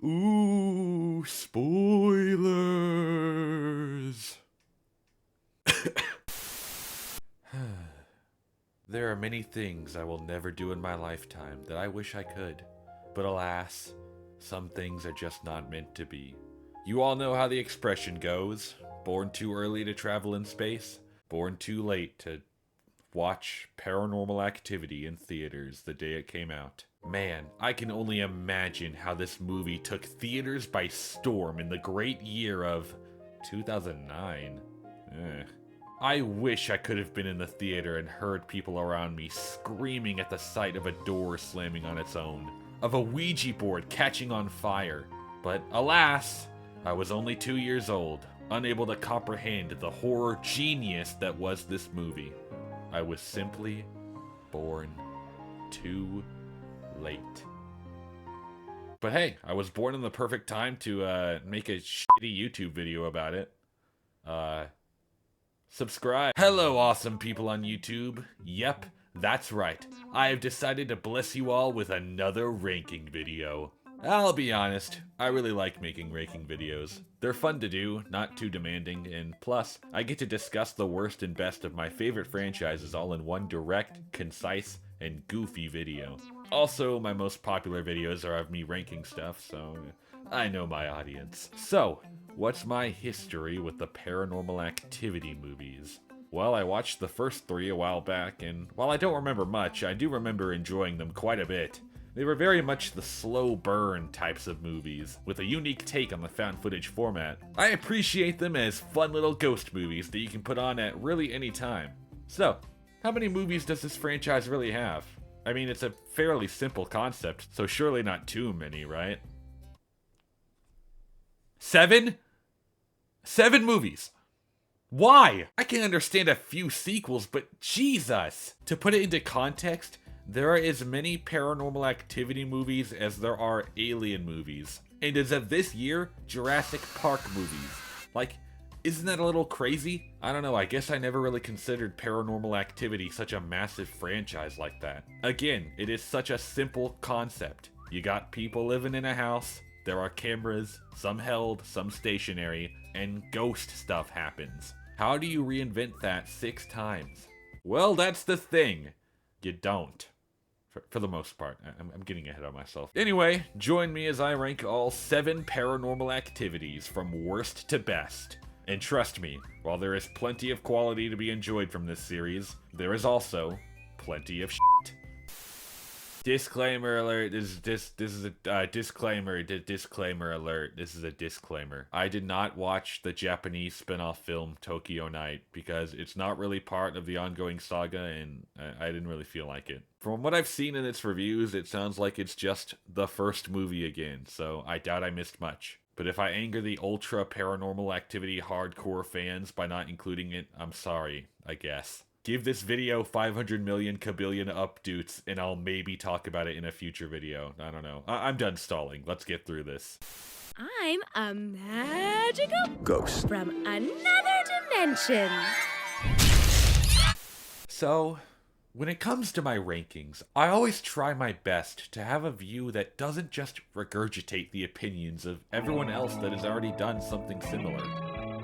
Ooh, spoilers. There are many things I will never do in my lifetime that I wish I could. But alas, some things are just not meant to be. You all know how the expression goes. Born too early to travel in space, born too late to watch Paranormal Activity in theaters the day it came out. Man, I can only imagine how this movie took theaters by storm in the great year of 2009. I wish I could have been in the theater and heard people around me screaming at the sight of a door slamming on its own, of a Ouija board catching on fire. But alas, I was only 2 years old, unable to comprehend the horror genius that was this movie. I was simply born too late. But hey, I was born in the perfect time to make a shitty YouTube video about it. Subscribe. Hello, awesome people on YouTube. Yep, that's right. I have decided to bless you all with another ranking video. I'll be honest, I really like making ranking videos. They're fun to do, not too demanding, and plus, I get to discuss the worst and best of my favorite franchises all in one direct, concise, and goofy video. Also, my most popular videos are of me ranking stuff, so I know my audience. So, what's my history with the Paranormal Activity movies? Well, I watched the first 3 a while back, and while I don't remember much, I do remember enjoying them quite a bit. They were very much the slow burn types of movies, with a unique take on the found footage format. I appreciate them as fun little ghost movies that you can put on at really any time. So, how many movies does this franchise really have? I mean, it's a fairly simple concept, so surely not too many, right? 7? 7 movies! Why? I can understand a few sequels, but Jesus! To put it into context, there are as many Paranormal Activity movies as there are Alien movies. And as of this year, Jurassic Park movies. Like, isn't that a little crazy? I don't know, I guess I never really considered Paranormal Activity such a massive franchise like that. Again, it is such a simple concept. You got people living in a house, there are cameras, some held, some stationary, and ghost stuff happens. How do you reinvent that 6 times? Well, that's the thing. You don't. For the most part. I'm getting ahead of myself. Anyway, join me as I rank all 7 Paranormal Activities from worst to best. And trust me, while there is plenty of quality to be enjoyed from this series, there is also plenty of shit. Disclaimer alert, this is a disclaimer alert, this is a disclaimer. I did not watch the Japanese spin-off film Tokyo Night because it's not really part of the ongoing saga and I didn't really feel like it. From what I've seen in its reviews, it sounds like it's just the first movie again, so I doubt I missed much. But if I anger the ultra Paranormal Activity hardcore fans by not including it, I'm sorry, I guess. Give this video 500 million kabillion updates, and I'll maybe talk about it in a future video. I don't know. I'm done stalling. Let's get through this. I'm a magical ghost from another dimension. So, when it comes to my rankings, I always try my best to have a view that doesn't just regurgitate the opinions of everyone else that has already done something similar.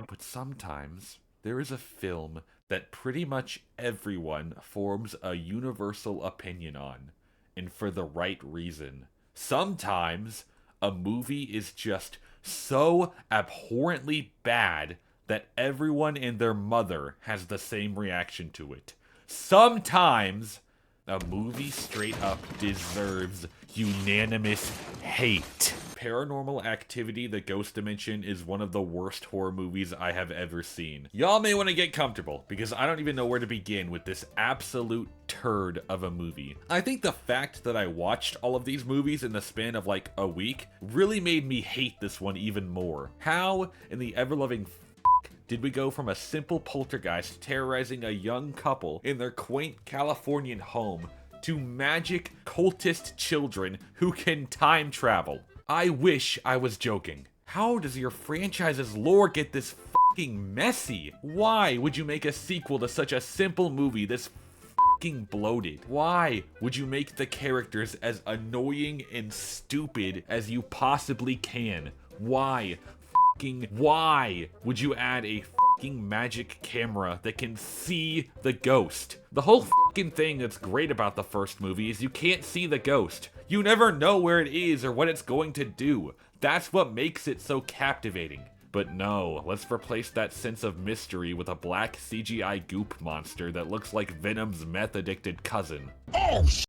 But sometimes, there is a film that pretty much everyone forms a universal opinion on, and for the right reason. Sometimes, a movie is just so abhorrently bad that everyone and their mother has the same reaction to it. Sometimes, a movie straight up deserves unanimous hate. Paranormal Activity: The Ghost Dimension is one of the worst horror movies I have ever seen. Y'all may want to get comfortable, because I don't even know where to begin with this absolute turd of a movie. I think the fact that I watched all of these movies in the span of like a week really made me hate this one even more. How in the ever-loving did we go from a simple poltergeist terrorizing a young couple in their quaint Californian home to magic cultist children who can time travel? I wish I was joking. How does your franchise's lore get this fucking messy? Why would you make a sequel to such a simple movie this fucking bloated. Why would you make the characters as annoying and stupid as you possibly can? Why would you add a fucking magic camera that can see the ghost? The whole fucking thing that's great about the first movie is you can't see the ghost. You never know where it is or what it's going to do. That's what makes it so captivating. But no, let's replace that sense of mystery with a black CGI goop monster that looks like Venom's meth-addicted cousin. Oh, shit!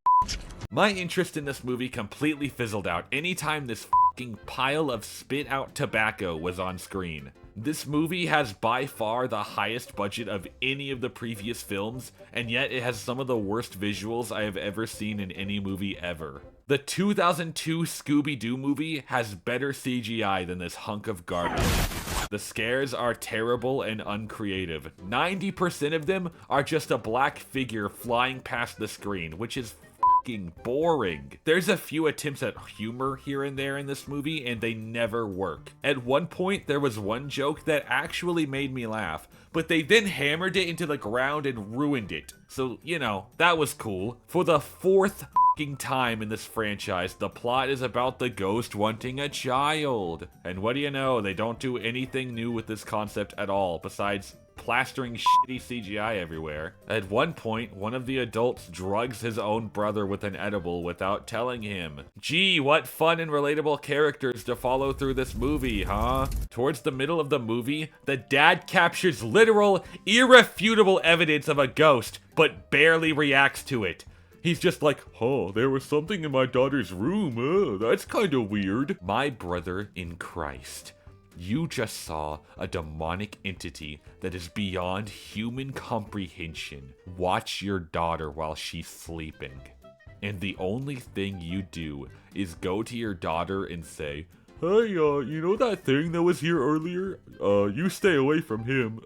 My interest in this movie completely fizzled out anytime this fucking pile of spit-out tobacco was on screen. This movie has by far the highest budget of any of the previous films, and yet it has some of the worst visuals I have ever seen in any movie ever. The 2002 Scooby-Doo movie has better CGI than this hunk of garbage. The scares are terrible and uncreative. 90% of them are just a black figure flying past the screen, which is fucking boring. There's a few attempts at humor here and there in this movie, and they never work. At one point, there was one joke that actually made me laugh, but they then hammered it into the ground and ruined it. So, you know, that was cool. For the fourth time in this franchise, the plot is about the ghost wanting a child. And what do you know, they don't do anything new with this concept at all, besides plastering shitty CGI everywhere. At one point, one of the adults drugs his own brother with an edible without telling him. Gee, what fun and relatable characters to follow through this movie, huh? Towards the middle of the movie, the dad captures literal, irrefutable evidence of a ghost, but barely reacts to it. He's just like, oh, there was something in my daughter's room. That's kind of weird. My brother in Christ, you just saw a demonic entity that is beyond human comprehension watch your daughter while she's sleeping. And the only thing you do is go to your daughter and say, hey, you know that thing that was here earlier? You stay away from him.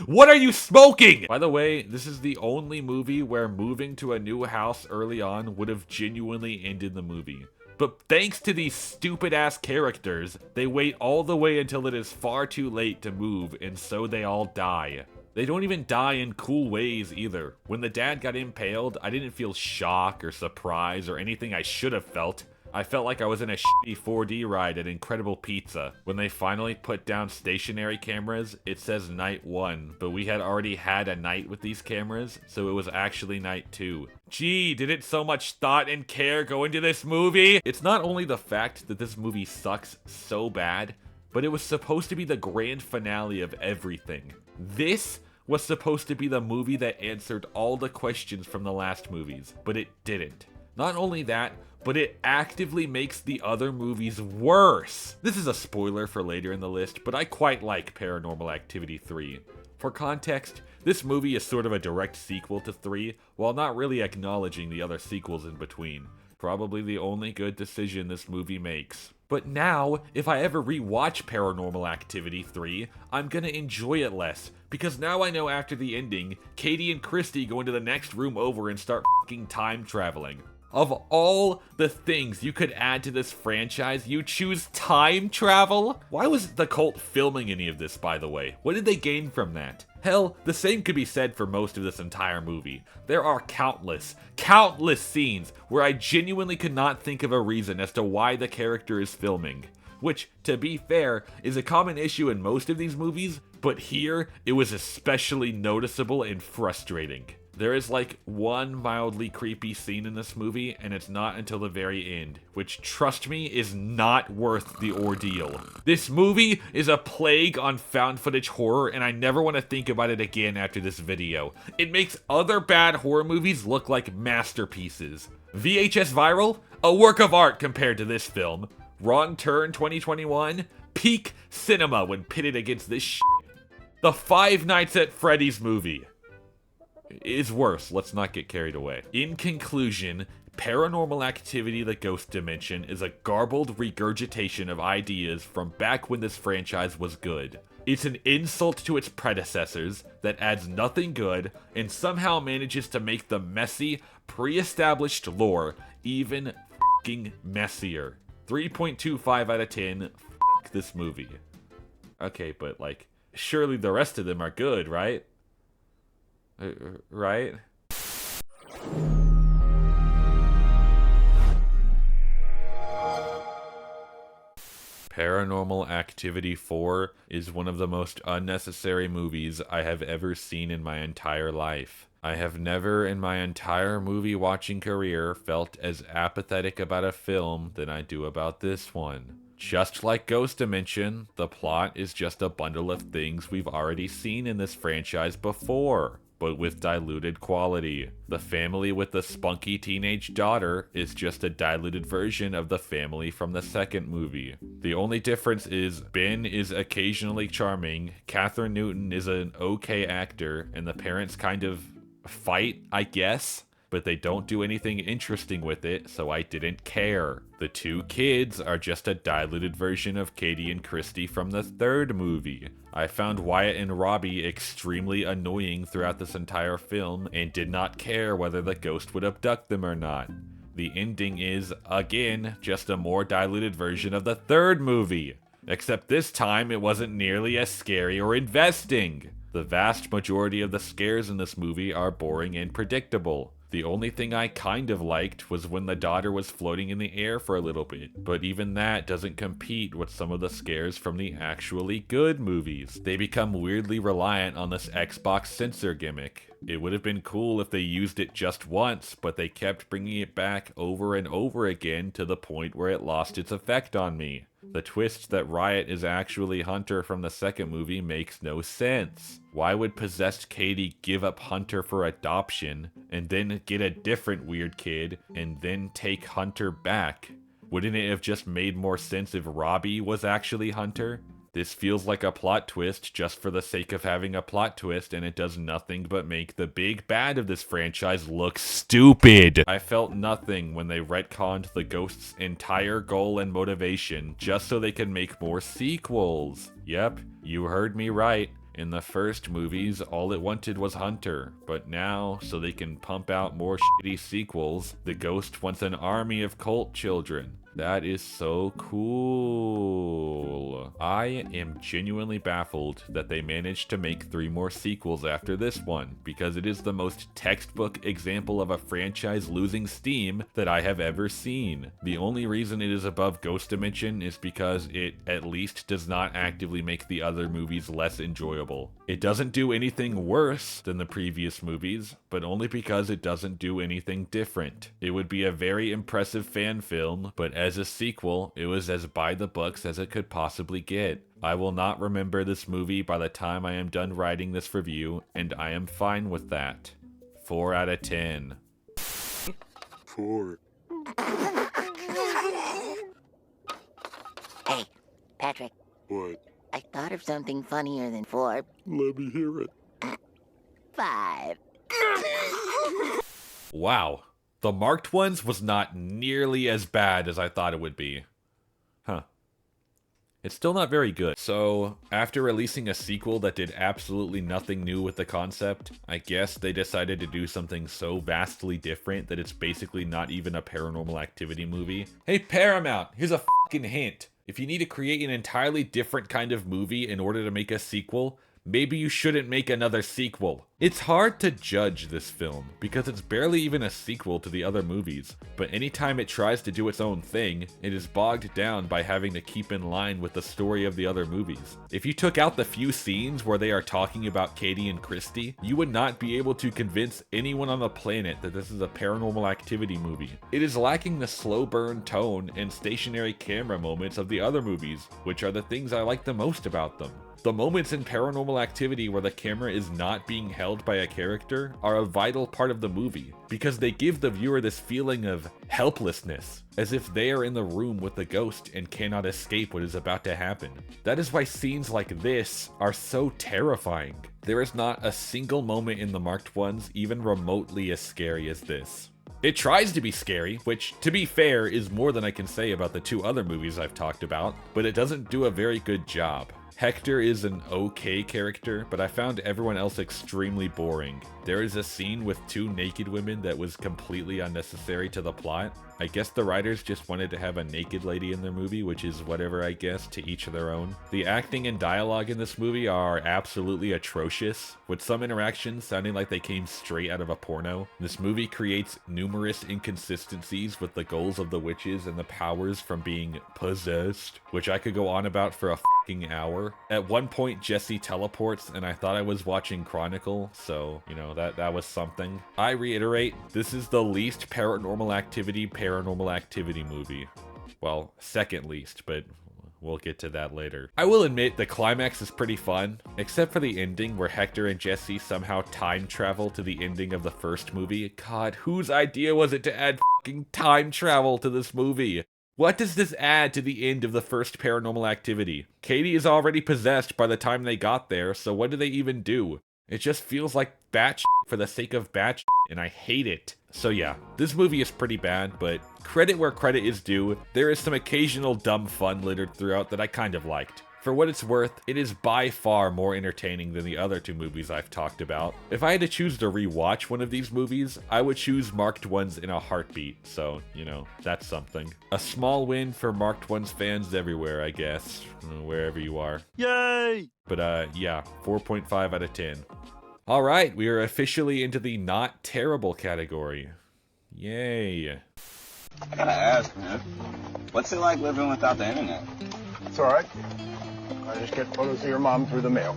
What are you smoking? By the way, this is the only movie where moving to a new house early on would have genuinely ended the movie. But thanks to these stupid-ass characters, they wait all the way until it is far too late to move, and so they all die. They don't even die in cool ways either. When the dad got impaled, I didn't feel shock or surprise or anything I should have felt. I felt like I was in a shitty 4D ride at Incredible Pizza. When they finally put down stationary cameras, it says night 1, but we had already had a night with these cameras, so it was actually night 2. Gee, didn't so much thought and care go into this movie? It's not only the fact that this movie sucks so bad, but it was supposed to be the grand finale of everything. This was supposed to be the movie that answered all the questions from the last movies, but it didn't. Not only that, but it actively makes the other movies worse. This is a spoiler for later in the list, but I quite like Paranormal Activity 3. For context, this movie is sort of a direct sequel to 3, while not really acknowledging the other sequels in between. Probably the only good decision this movie makes. But now, if I ever rewatch Paranormal Activity 3, I'm gonna enjoy it less, because now I know after the ending, Katie and Christy go into the next room over and start fucking time traveling. Of all the things you could add to this franchise, you choose time travel? Why was the cult filming any of this, by the way? What did they gain from that? Hell, the same could be said for most of this entire movie. There are countless scenes where I genuinely could not think of a reason as to why the character is filming. Which, to be fair, is a common issue in most of these movies, but here, it was especially noticeable and frustrating. There is like one mildly creepy scene in this movie, and it's not until the very end, which, trust me, is not worth the ordeal. This movie is a plague on found footage horror, and I never want to think about it again after this video. It makes other bad horror movies look like masterpieces. VHS Viral? A work of art compared to this film. Wrong Turn 2021? Peak cinema when pitted against this shit. The Five Nights at Freddy's movie is worse. Let's not get carried away. In conclusion, Paranormal Activity: The Ghost Dimension is a garbled regurgitation of ideas from back when this franchise was good. It's an insult to its predecessors that adds nothing good and somehow manages to make the messy, pre-established lore even f***ing messier. 3.25 out of 10. F*** this movie. Okay, but like, surely the rest of them are good, right? Right? Paranormal Activity 4 is one of the most unnecessary movies I have ever seen in my entire life. I have never in my entire movie watching career felt as apathetic about a film than I do about this one. Just like Ghost Dimension, the plot is just a bundle of things we've already seen in this franchise before, but with diluted quality. The family with the spunky teenage daughter is just a diluted version of the family from the second movie. The only difference is Ben is occasionally charming, Catherine Newton is an okay actor, and the parents kind of fight, I guess, but they don't do anything interesting with it, so I didn't care. The two kids are just a diluted version of Katie and Christy from the third movie. I found Wyatt and Robbie extremely annoying throughout this entire film and did not care whether the ghost would abduct them or not. The ending is, again, just a more diluted version of the third movie. Except this time it wasn't nearly as scary or investing. The vast majority of the scares in this movie are boring and predictable. The only thing I kind of liked was when the daughter was floating in the air for a little bit, but even that doesn't compete with some of the scares from the actually good movies. They become weirdly reliant on this Xbox sensor gimmick. It would have been cool if they used it just once, but they kept bringing it back over and over again to the point where it lost its effect on me. The twist that Riot is actually Hunter from the second movie makes no sense. Why would possessed Katie give up Hunter for adoption, and then get a different weird kid, and then take Hunter back? Wouldn't it have just made more sense if Robbie was actually Hunter? This feels like a plot twist just for the sake of having a plot twist, and it does nothing but make the big bad of this franchise look stupid. I felt nothing when they retconned the ghost's entire goal and motivation just so they could make more sequels. Yep, you heard me right. In the first movies, all it wanted was Hunter, but now, so they can pump out more shitty sequels, the ghost wants an army of cult children. That is so cool. I am genuinely baffled that they managed to make 3 more sequels after this one, because it is the most textbook example of a franchise losing steam that I have ever seen. The only reason it is above Ghost Dimension is because it at least does not actively make the other movies less enjoyable. It doesn't do anything worse than the previous movies, but only because it doesn't do anything different. It would be a very impressive fan film, but as a sequel, it was as by the books as it could possibly get. I will not remember this movie by the time I am done writing this review, and I am fine with that. 4 out of 10. 4. Hey, Patrick, What? I thought of something funnier than 4. Let me hear it. 5. Wow. The marked ones was not nearly as bad as I thought it would be. Huh. It's still not very good. So, after releasing a sequel that did absolutely nothing new with the concept, I guess they decided to do something so vastly different that it's basically not even a Paranormal Activity movie. Hey Paramount, here's a fucking hint. If you need to create an entirely different kind of movie in order to make a sequel, maybe you shouldn't make another sequel. It's hard to judge this film because it's barely even a sequel to the other movies, but anytime it tries to do its own thing, it is bogged down by having to keep in line with the story of the other movies. If you took out the few scenes where they are talking about Katie and Christy, you would not be able to convince anyone on the planet that this is a Paranormal Activity movie. It is lacking the slow burn tone and stationary camera moments of the other movies, which are the things I like the most about them. The moments in Paranormal Activity where the camera is not being held by a character are a vital part of the movie, because they give the viewer this feeling of helplessness, as if they are in the room with the ghost and cannot escape what is about to happen. That is why scenes like this are so terrifying. There is not a single moment in the marked ones even remotely as scary as this. It tries to be scary, which, to be fair, is more than I can say about the 2 other movies I've talked about, but it doesn't do a very good job. Hector is an okay character, but I found everyone else extremely boring. There is a scene with 2 naked women that was completely unnecessary to the plot. I guess the writers just wanted to have a naked lady in their movie, which is whatever, I guess, to each their own. The acting and dialogue in this movie are absolutely atrocious, with some interactions sounding like they came straight out of a porno. This movie creates numerous inconsistencies with the goals of the witches and the powers from being possessed, which I could go on about for a fucking hour. At one point, Jesse teleports, and I thought I was watching Chronicle, so, you know, that was something. I reiterate, this is the least Paranormal Activity movie. Well, second least, but we'll get to that later. I will admit the climax is pretty fun, except for the ending where Hector and Jesse somehow time travel to the ending of the first movie. God, whose idea was it to add fucking time travel to this movie? What does this add to the end of the first Paranormal Activity? Katie is already possessed by the time they got there, so what do they even do? It just feels like bat shit for the sake of bat shit, and I hate it. So yeah, this movie is pretty bad, but credit where credit is due. There is some occasional dumb fun littered throughout that I kind of liked. For what it's worth, it is by far more entertaining than the other two movies I've talked about. If I had to choose to rewatch one of these movies, I would choose Marked Ones in a heartbeat, so, you know, that's something. A small win for Marked Ones fans everywhere, I guess, wherever you are. Yay! But yeah, 4.5 out of 10. Alright, we are officially into the not terrible category. Yay. I gotta ask, man, what's it like living without the internet? It's all right. I just get photos of your mom through the mail.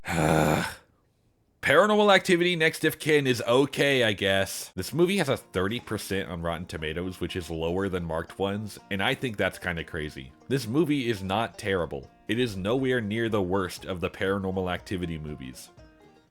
Paranormal Activity Next of Kin is okay, I guess. This movie has a 30% on Rotten Tomatoes, which is lower than Marked Ones, and I think that's kind of crazy. This movie is not terrible. It is nowhere near the worst of the Paranormal Activity movies.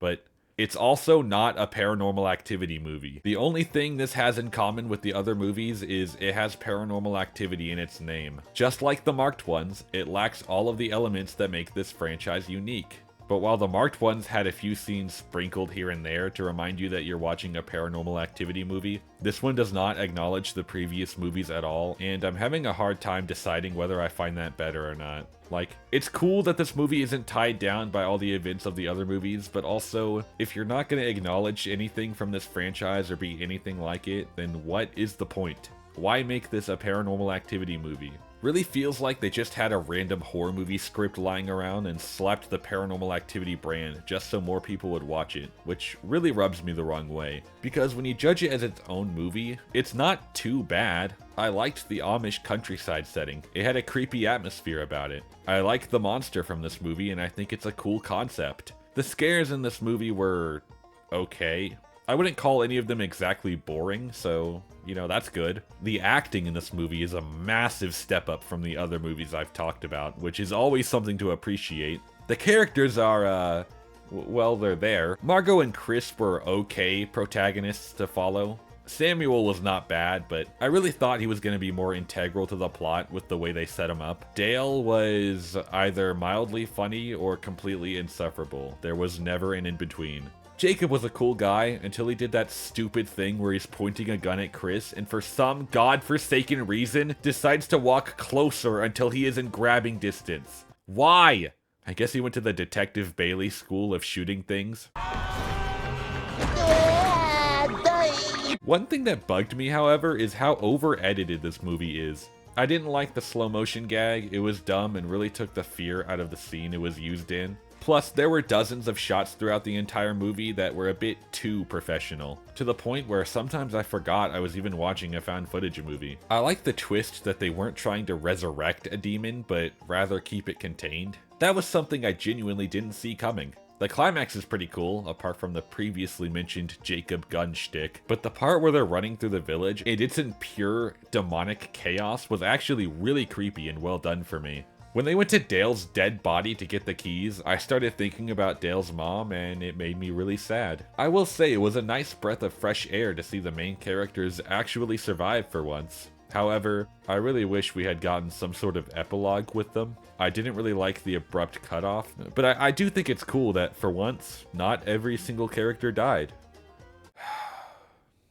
But it's also not a Paranormal Activity movie. The only thing this has in common with the other movies is it has Paranormal Activity in its name. Just like the Marked Ones, it lacks all of the elements that make this franchise unique. But while the Marked Ones had a few scenes sprinkled here and there to remind you that you're watching a Paranormal Activity movie, this one does not acknowledge the previous movies at all, and I'm having a hard time deciding whether I find that better or not. Like, it's cool that this movie isn't tied down by all the events of the other movies, but also, if you're not going to acknowledge anything from this franchise or be anything like it, then what is the point? Why make this a Paranormal Activity movie? Really feels like they just had a random horror movie script lying around and slapped the Paranormal Activity brand just so more people would watch it, which really rubs me the wrong way. Because when you judge it as its own movie, it's not too bad. I liked the Amish countryside setting. It had a creepy atmosphere about it. I like the monster from this movie and I think it's a cool concept. The scares in this movie were okay. I wouldn't call any of them exactly boring, so, you know, that's good. The acting in this movie is a massive step up from the other movies I've talked about, which is always something to appreciate. The characters are, well, they're there. Margot and Chris were okay protagonists to follow. Samuel was not bad, but I really thought he was going to be more integral to the plot with the way they set him up. Dale was either mildly funny or completely insufferable. There was never an in-between. Jacob was a cool guy until he did that stupid thing where he's pointing a gun at Chris and for some godforsaken reason decides to walk closer until he is in grabbing distance. Why? I guess he went to the Detective Bailey School of Shooting Things. One thing that bugged me, however, is how over-edited this movie is. I didn't like the slow motion gag. It was dumb and really took the fear out of the scene it was used in. Plus, there were dozens of shots throughout the entire movie that were a bit too professional, to the point where sometimes I forgot I was even watching a found footage movie. I like the twist that they weren't trying to resurrect a demon, but rather keep it contained. That was something I genuinely didn't see coming. The climax is pretty cool, apart from the previously mentioned Jacob gun shtick, but the part where they're running through the village and it's in pure demonic chaos was actually really creepy and well done for me. When they went to Dale's dead body to get the keys, I started thinking about Dale's mom and it made me really sad. I will say it was a nice breath of fresh air to see the main characters actually survive for once. However, I really wish we had gotten some sort of epilogue with them. I didn't really like the abrupt cutoff, but I do think it's cool that, for once, not every single character died.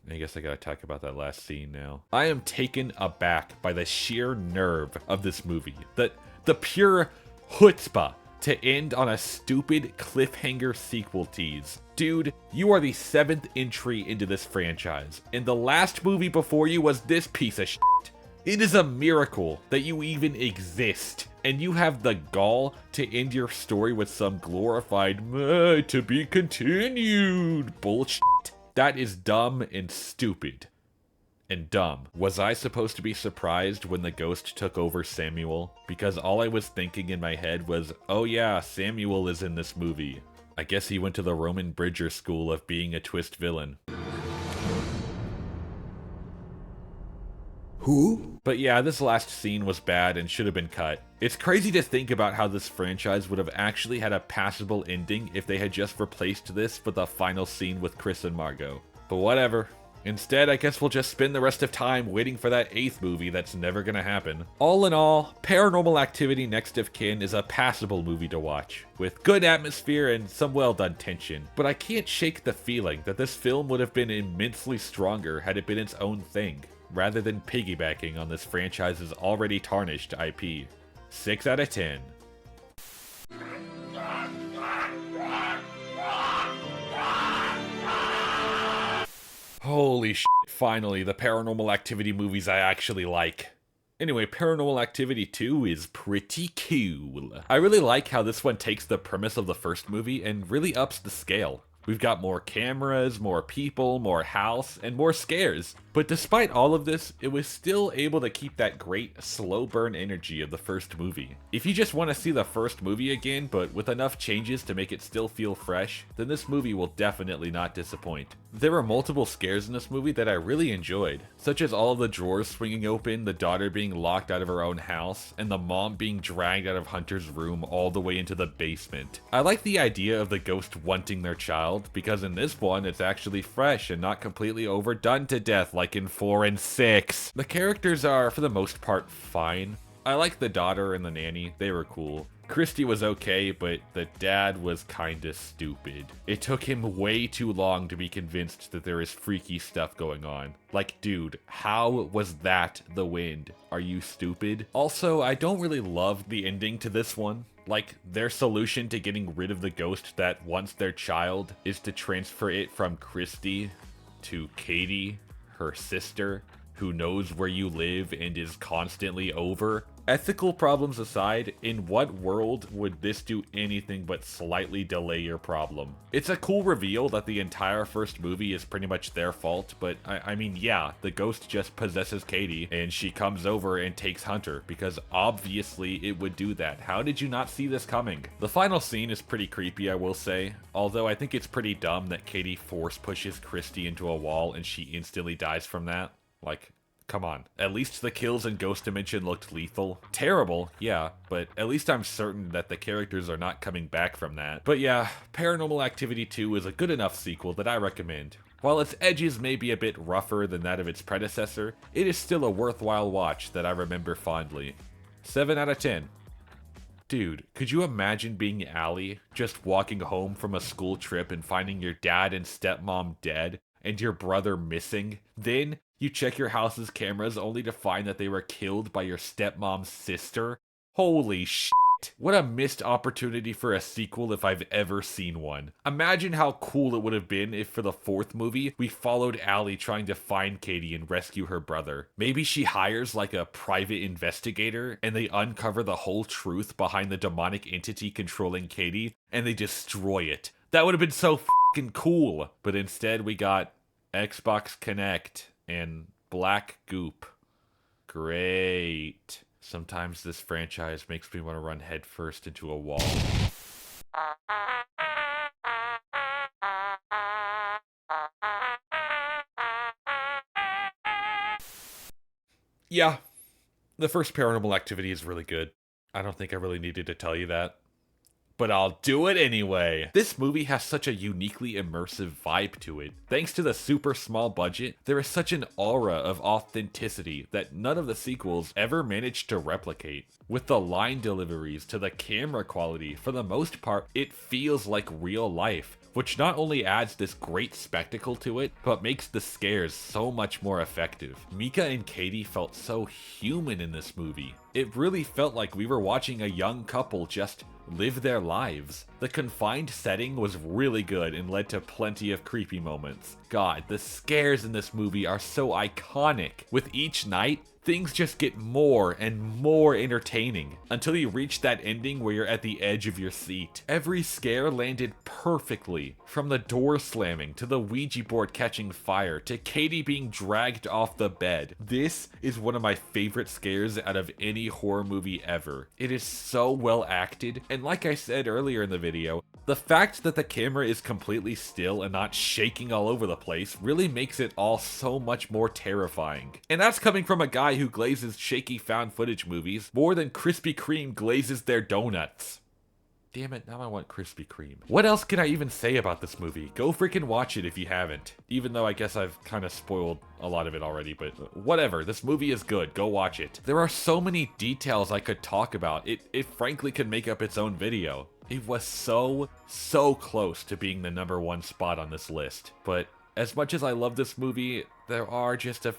I guess I gotta talk about that last scene now. I am taken aback by the sheer nerve of this movie. The pure chutzpah to end on a stupid cliffhanger sequel tease. Dude, you are the 7th entry into this franchise, and the last movie before you was this piece of shit. It is a miracle that you even exist, and you have the gall to end your story with some glorified to be continued bullshit. That is dumb and stupid. And dumb. Was I supposed to be surprised when the ghost took over Samuel? Because all I was thinking in my head was, oh yeah, Samuel is in this movie. I guess he went to the Roman Bridger school of being a twist villain. Who? But yeah, this last scene was bad and should have been cut. It's crazy to think about how this franchise would have actually had a passable ending if they had just replaced this with a final scene with Chris and Margot. But whatever. Instead, I guess we'll just spend the rest of time waiting for that 8th movie that's never gonna happen. All in all, Paranormal Activity Next of Kin is a passable movie to watch, with good atmosphere and some well-done tension. But I can't shake the feeling that this film would have been immensely stronger had it been its own thing, rather than piggybacking on this franchise's already tarnished IP. 6 out of 10. Holy shit, finally, the Paranormal Activity movies I actually like. Anyway, Paranormal Activity 2 is pretty cool. I really like how this one takes the premise of the first movie and really ups the scale. We've got more cameras, more people, more house, and more scares. But despite all of this, it was still able to keep that great slow burn energy of the first movie. If you just want to see the first movie again, but with enough changes to make it still feel fresh, then this movie will definitely not disappoint. There were multiple scares in this movie that I really enjoyed, such as all of the drawers swinging open, the daughter being locked out of her own house, and the mom being dragged out of Hunter's room all the way into the basement. I like the idea of the ghost wanting their child, because in this one it's actually fresh and not completely overdone to death like in 4 and 6. The characters are, for the most part, fine. I like the daughter and the nanny, they were cool. Christy was okay, but the dad was kinda stupid. It took him way too long to be convinced that there is freaky stuff going on. Like, dude, how was that the wind? Are you stupid? Also, I don't really love the ending to this one. Like, their solution to getting rid of the ghost that wants their child is to transfer it from Christy to Katie, her sister, who knows where you live and is constantly over. Ethical problems aside, in what world would this do anything but slightly delay your problem? It's a cool reveal that the entire first movie is pretty much their fault, but I mean, yeah, the ghost just possesses Katie and she comes over and takes Hunter, because obviously it would do that. How did you not see this coming? The final scene is pretty creepy, I will say, although I think it's pretty dumb that Katie force pushes Christy into a wall and she instantly dies from that. Like, come on. At least the kills in Ghost Dimension looked lethal. Terrible, yeah, but at least I'm certain that the characters are not coming back from that. But yeah, Paranormal Activity 2 is a good enough sequel that I recommend. While its edges may be a bit rougher than that of its predecessor, it is still a worthwhile watch that I remember fondly. 7 out of 10. Dude, could you imagine being Allie, just walking home from a school trip and finding your dad and stepmom dead, and your brother missing? Then you check your house's cameras only to find that they were killed by your stepmom's sister? Holy shit. What a missed opportunity for a sequel if I've ever seen one. Imagine how cool it would have been if for the 4th movie, we followed Allie trying to find Katie and rescue her brother. Maybe she hires like a private investigator and they uncover the whole truth behind the demonic entity controlling Katie and they destroy it. That would have been so fucking cool. But instead we got Xbox Connect and black goop. Great. Sometimes this franchise makes me want to run headfirst into a wall. Yeah, the first Paranormal Activity is really good. I don't think I really needed to tell you that, but I'll do it anyway. This movie has such a uniquely immersive vibe to it. Thanks to the super small budget, there is such an aura of authenticity that none of the sequels ever managed to replicate. With the line deliveries to the camera quality, for the most part, it feels like real life, which not only adds this great spectacle to it, but makes the scares so much more effective. Mika and Katie felt so human in this movie. It really felt like we were watching a young couple just live their lives. The confined setting was really good and led to plenty of creepy moments. God, the scares in this movie are so iconic. With each night, things just get more and more entertaining until you reach that ending where you're at the edge of your seat. Every scare landed perfectly, from the door slamming to the Ouija board catching fire to Katie being dragged off the bed. This is one of my favorite scares out of any horror movie ever. It is so well acted, and like I said earlier in the video, the fact that the camera is completely still and not shaking all over the place really makes it all so much more terrifying. And that's coming from a guy who glazes shaky found footage movies more than Kwispy Kreme glazes their donuts. Damn it, now I want Kwispy Kreme. What else can I even say about this movie? Go freaking watch it if you haven't. Even though I guess I've kind of spoiled a lot of it already, but whatever. This movie is good. Go watch it. There are so many details I could talk about. It frankly could make up its own video. It was so close to being the #1 spot on this list. But as much as I love this movie, there are just a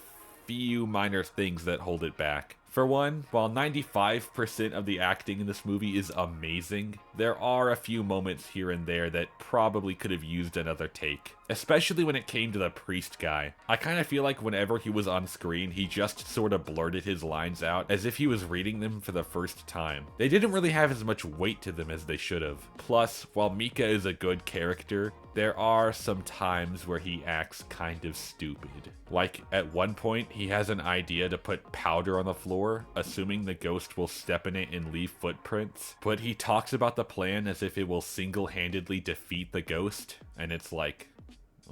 few minor things that hold it back. For one, while 95% of the acting in this movie is amazing, there are a few moments here and there that probably could have used another take. Especially when it came to the priest guy. I kind of feel like whenever he was on screen, he just sort of blurted his lines out as if he was reading them for the first time. They didn't really have as much weight to them as they should have. Plus, while Mika is a good character, there are some times where he acts kind of stupid. Like, at one point, he has an idea to put powder on the floor, assuming the ghost will step in it and leave footprints. But he talks about the plan as if it will single-handedly defeat the ghost, and it's like,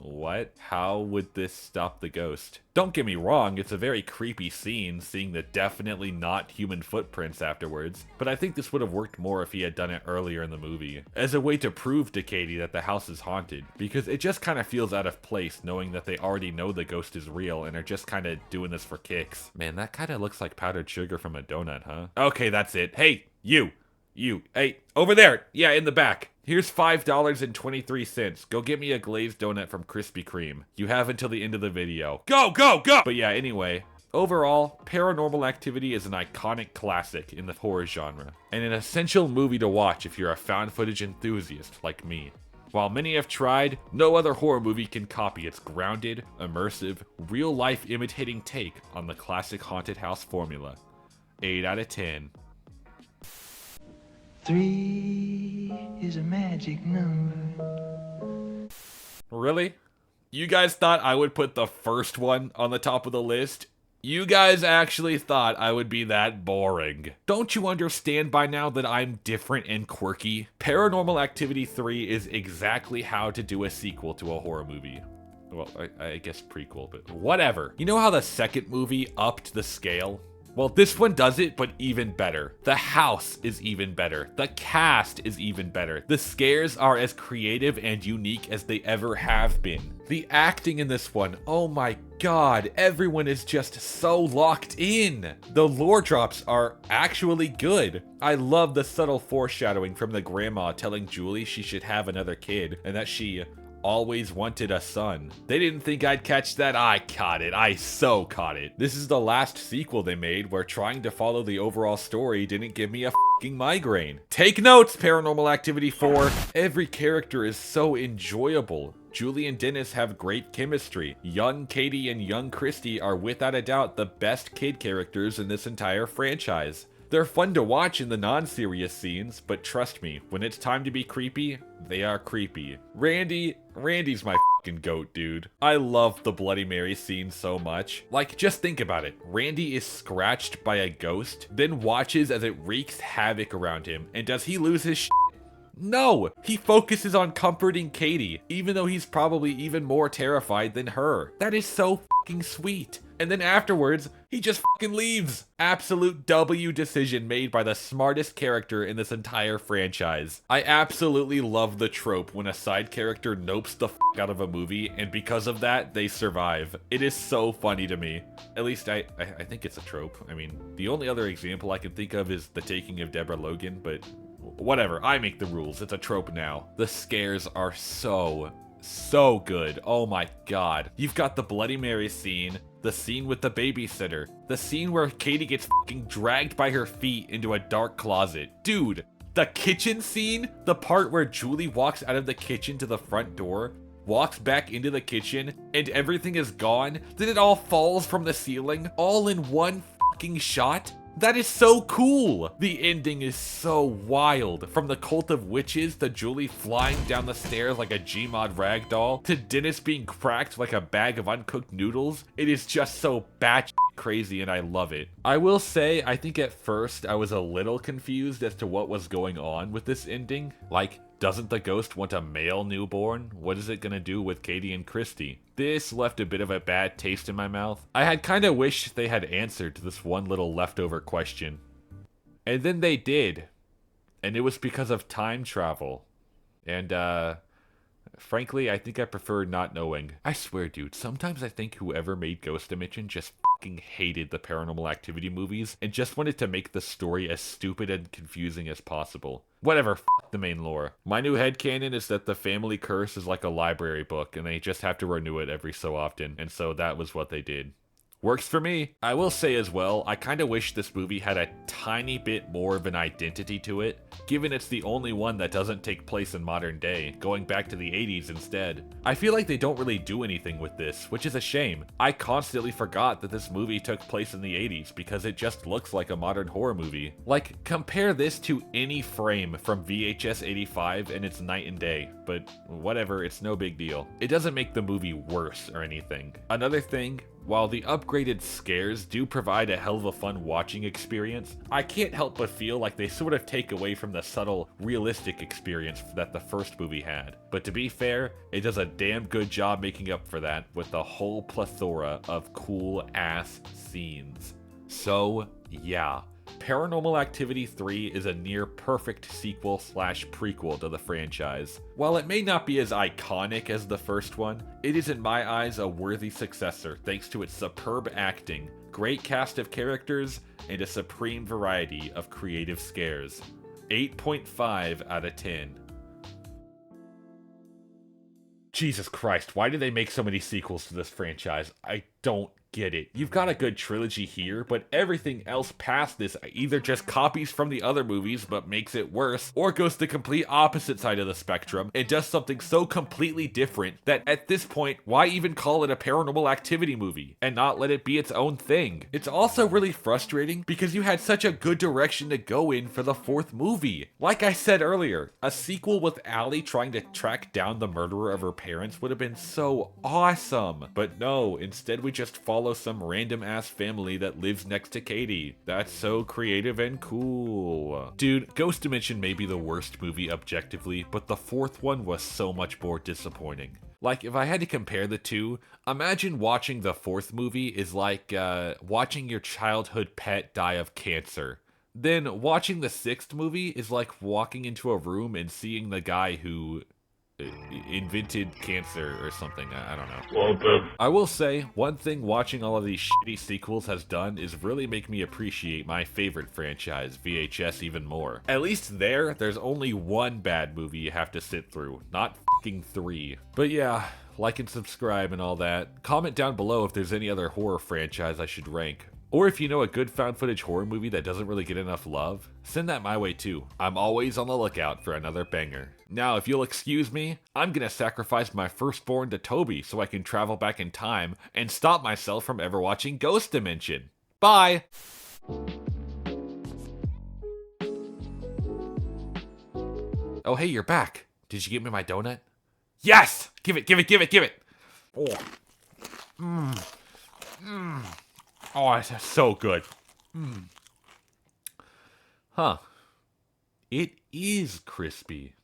what? How would this stop the ghost? Don't get me wrong, it's a very creepy scene seeing the definitely not human footprints afterwards, but I think this would have worked more if he had done it earlier in the movie, as a way to prove to Katie that the house is haunted, because it just kind of feels out of place knowing that they already know the ghost is real and are just kind of doing this for kicks. Man, that kind of looks like powdered sugar from a donut, huh? Okay, that's it. Hey, you, hey, over there, yeah, in the back. Here's $5.23. Go get me a glazed donut from Kwispy Kreme. You have until the end of the video. Go, go, go! But yeah, anyway, overall, Paranormal Activity is an iconic classic in the horror genre, and an essential movie to watch if you're a found footage enthusiast like me. While many have tried, no other horror movie can copy its grounded, immersive, real-life imitating take on the classic haunted house formula. 8 out of 10. 3 is a magic number. Really? You guys thought I would put the first one on the top of the list? You guys actually thought I would be that boring. Don't you understand by now that I'm different and quirky? Paranormal Activity 3 is exactly how to do a sequel to a horror movie. Well, I guess prequel, but whatever. You know how the second movie upped the scale? Well, this one does it, but even better. The house is even better. The cast is even better. The scares are as creative and unique as they ever have been. The acting in this one, oh my god, everyone is just so locked in. The lore drops are actually good. I love the subtle foreshadowing from the grandma telling Julie she should have another kid and that she always wanted a son. They didn't think I'd catch that. I caught it. I so caught it. This is the last sequel they made where trying to follow the overall story didn't give me a fucking migraine. Take notes, Paranormal Activity 4. Every character is so enjoyable. Julie and Dennis have great chemistry. Young Katie and young Christy are without a doubt the best kid characters in this entire franchise. They're fun to watch in the non-serious scenes, but trust me, when it's time to be creepy, they are creepy. Randy's my fucking goat, dude. I love the Bloody Mary scene so much. Like, just think about it. Randy is scratched by a ghost, then watches as it wreaks havoc around him, and does he lose his shit? No! He focuses on comforting Katie, even though he's probably even more terrified than her. That is so fucking sweet. And then afterwards, he just fucking leaves. Absolute W decision made by the smartest character in this entire franchise. I absolutely love the trope when a side character nopes the fuck out of a movie, and because of that, they survive. It is so funny to me. At least I think it's a trope. I mean, the only other example I can think of is The Taking of Deborah Logan, but whatever, I make the rules. It's a trope now. The scares are so good. Oh my god. You've got the Bloody Mary scene, the scene with the babysitter, the scene where Katie gets fucking dragged by her feet into a dark closet. Dude, The kitchen scene, the part where Julie walks out of the kitchen to the front door, walks back into the kitchen, and everything is gone, then it all falls from the ceiling, all in one fucking shot. That is so cool! The ending is so wild. From the cult of witches to Julie flying down the stairs like a Gmod ragdoll to Dennis being cracked like a bag of uncooked noodles. It is just so batshit crazy and I love it. I will say, I think at first I was a little confused as to what was going on with this ending. Like, doesn't the ghost want a male newborn? What is it gonna do with Katie and Christy? This left a bit of a bad taste in my mouth. I had kinda wished they had answered this one little leftover question. And then they did. And it was because of time travel. And, frankly, I think I prefer not knowing. I swear, dude, sometimes I think whoever made Ghost Dimension just fucking hated the Paranormal Activity movies and just wanted to make the story as stupid and confusing as possible. Whatever, fuck the main lore. My new headcanon is that the Family Curse is like a library book and they just have to renew it every so often, and so that was what they did. Works for me. I will say as well, I kinda wish this movie had a tiny bit more of an identity to it, given it's the only one that doesn't take place in modern day, going back to the 80s instead. I feel like they don't really do anything with this, which is a shame. I constantly forgot that this movie took place in the 80s because it just looks like a modern horror movie. Like, compare this to any frame from VHS 85 and it's night and day, but whatever, it's no big deal. It doesn't make the movie worse or anything. Another thing, while the upgraded scares do provide a hell of a fun watching experience, I can't help but feel like they sort of take away from the subtle, realistic experience that the first movie had. But to be fair, it does a damn good job making up for that with the whole plethora of cool-ass scenes. So, yeah. Paranormal Activity 3 is a near perfect sequel/prequel to the franchise. While it may not be as iconic as the first one, it is in my eyes a worthy successor thanks to its superb acting, great cast of characters, and a supreme variety of creative scares. 8.5 out of 10. Jesus Christ, why do they make so many sequels to this franchise? I don't get it. You've got a good trilogy here, but everything else past this either just copies from the other movies but makes it worse, or goes the complete opposite side of the spectrum and does something so completely different that at this point, why even call it a Paranormal Activity movie and not let it be its own thing? It's also really frustrating because you had such a good direction to go in for the fourth movie. Like I said earlier, a sequel with Allie trying to track down the murderer of her parents would have been so awesome. But no, instead we just follow some random ass family that lives next to Katie. That's so creative and cool. Dude, Ghost Dimension may be the worst movie objectively, but the fourth one was so much more disappointing. Like, if I had to compare the two, imagine watching the fourth movie is like watching your childhood pet die of cancer. Then watching the sixth movie is like walking into a room and seeing the guy who invented cancer or something. I don't know. I will say, one thing watching all of these shitty sequels has done is really make me appreciate my favorite franchise, VHS, even more. At least there's only one bad movie you have to sit through, not fucking 3. But yeah, like and subscribe and all that. Comment down below if there's any other horror franchise I should rank. Or if you know a good found footage horror movie that doesn't really get enough love, send that my way too. I'm always on the lookout for another banger. Now, if you'll excuse me, I'm gonna sacrifice my firstborn to Toby so I can travel back in time and stop myself from ever watching Ghost Dimension. Bye! Oh hey, you're back. Did you get me my donut? Yes! Give it! Oh. Oh, it's so good. Huh. It is crispy.